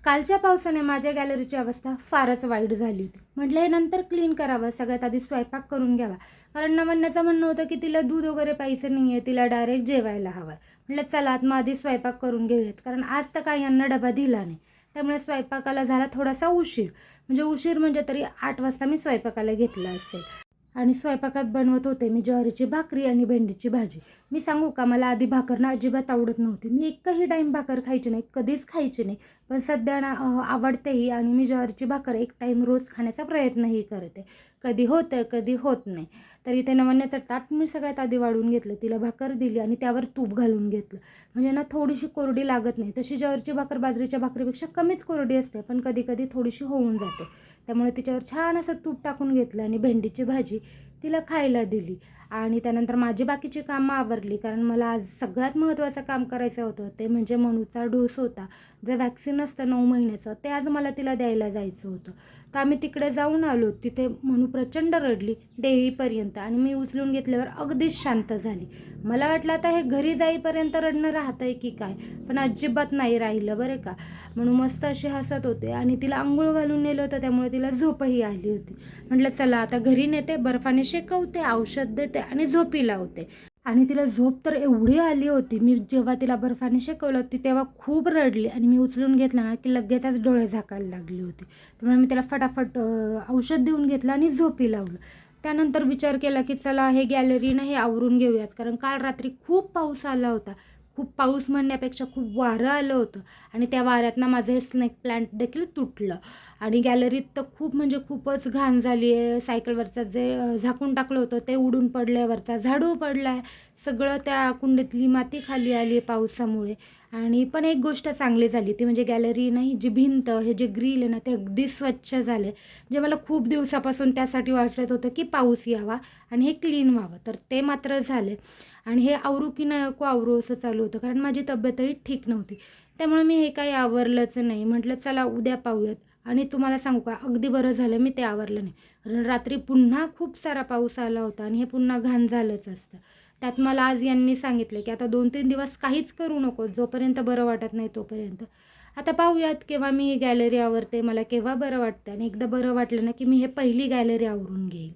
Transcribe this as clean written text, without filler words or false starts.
कालच्या पावसाने माझ्या गॅलरीची अवस्था फारच वाईट झाली होती. म्हटलं हे नंतर क्लीन करावं, सगळ्यात आधी स्वयंपाक करून घ्यावा. कारण नवन्याचं म्हणणं होतं की तिला दूध वगैरे प्यायचं नाही आहे, तिला डायरेक्ट जेवायला हवं आहे. म्हटलं चला आत मग आधी स्वयंपाक करून घेऊयात, कारण आज तर काही यांना डबा दिला नाही. त्यामुळे स्वयंपाकाला झाला थोडासा उशीर. उशीर म्हणजे तरी 8 वाजता मी स्वयंपाकाला घेतलं असेल. आणि स्वयंपाकात बनवत होते मी ज्वारीची भाकरी आणि भेंडीची भाजी. मी सांगू का, मला आधी भाकर ना अजिबात आवडत नव्हती. मी एकही टाईम भाकर खायची नाही, कधीच खायची नाही. पण सध्या ना आवडतेही आणि मी ज्वारीची भाकर एक टाईम रोज खाण्याचा प्रयत्नही करते. कधी होतं, कधी होत नाही. तर इथे नवन्याचं ताट मी सगळ्यात आधी वाढून घेतलं, तिला भाकर दिली आणि त्यावर तूप घालून घेतलं. म्हणजे ना थोडीशी कोरडी लागत नाही. तशी ज्वारीची भाकर बाजरीच्या भाकरीपेक्षा कमीच कोरडी असते, पण कधी कधी थोडीशी होऊन जाते. त्यामुळे तिच्यावर छान असं तूप टाकून घेतलं आणि भेंडीची भाजी तिला खायला दिली. आणि त्यानंतर माझी बाकीची कामं आवरली, कारण मला आज सगळ्यात महत्त्वाचं काम करायचं होतं, ते म्हणजे मनूचा डोस होता. जे वॅक्सिन असतं 9 महिन्याचं, ते आज मला तिला द्यायला जायचं होतं. तर आम्ही तिकडे जाऊन आलो. तिथे मनू प्रचंड रडली देईपर्यंत आणि मी उचलून घेतल्यावर अगदीच शांत झाली. मला वाटलं आता हे घरी जाईपर्यंत रडणं राहतंय की काय, पण अजिबात नाही राहिलं बरं का. म्हणून मस्त अशी हसत होते आणि तिला अंघोळ घालून नेलं होतं, त्यामुळे तिला झोपही आली होती. म्हटलं चला आता घरी नेते, बर्फाने शेकवते, औषध देते आणि झोपी लावते. आणि तिला झोप तर एवढी आली होती, मी जेव्हा तिला बर्फाने शेकवलं ती तेव्हा खूप रडली आणि मी उचलून घेतलं ना की लगेचच डोळे झाकायला लागली होती. त्यामुळे मी त्याला फटाफट औषध देऊन घेतलं आणि झोपी लावलं. त्यानंतर विचार केला की चला हे गॅलरीनं हे आवरून घेऊयात, कारण काल रात्री खूप पाऊस आला होता. खूप पाऊस म्हणण्यापेक्षा खूप वारं आलं होतं आणि त्या वाऱ्यातनं माझं हे स्नेक प्लांट देखील तुटलं. आणि गॅलरीत तर खूप म्हणजे खूपच घाण झाली आहे. सायकलवरचं जे झाकून टाकलं होतं ते उडून पडलं आहे, वरचा झाडू पडला आहे, सगळं त्या कुंडीतली माती खाली आली आहे पावसामुळे. आणि पण एक गोष्ट चांगली झाली ती म्हणजे गॅलरी नाही, जी भिंत हे जे ग्रिल आहे ना ते अगदी स्वच्छ झाले. जे मला खूप दिवसापासून त्यासाठी वाटत होतं की पाऊस यावा आणि हे क्लीन व्हावं, तर ते मात्र झाले. आणि हे आवरू की नको आवरू असं चालू होतं, कारण माझी तब्येतही ठीक नव्हती. त्यामुळे मी हे काही आवरलंच नाही. म्हटलं चला उद्या पाहूयात. आणि तुम्हाला सांगू का, अगदी बरं झालं मी ते आवरलं नाही. कारण रात्री पुन्हा खूप सारा पाऊस आला होता आणि हे पुन्हा घाण झालंच असतं. त्यात मला आज यांनी सांगितलं की आता 2-3 दिवस काहीच करू नको, जोपर्यंत बरं वाटत नाही तोपर्यंत. आता पाहूयात केव्हा मी ही गॅलरी आवरते, मला केव्हा बरं वाटतं आणि एकदा बरं वाटलं ना की मी हे पहिली गॅलरी आवरून घेईन.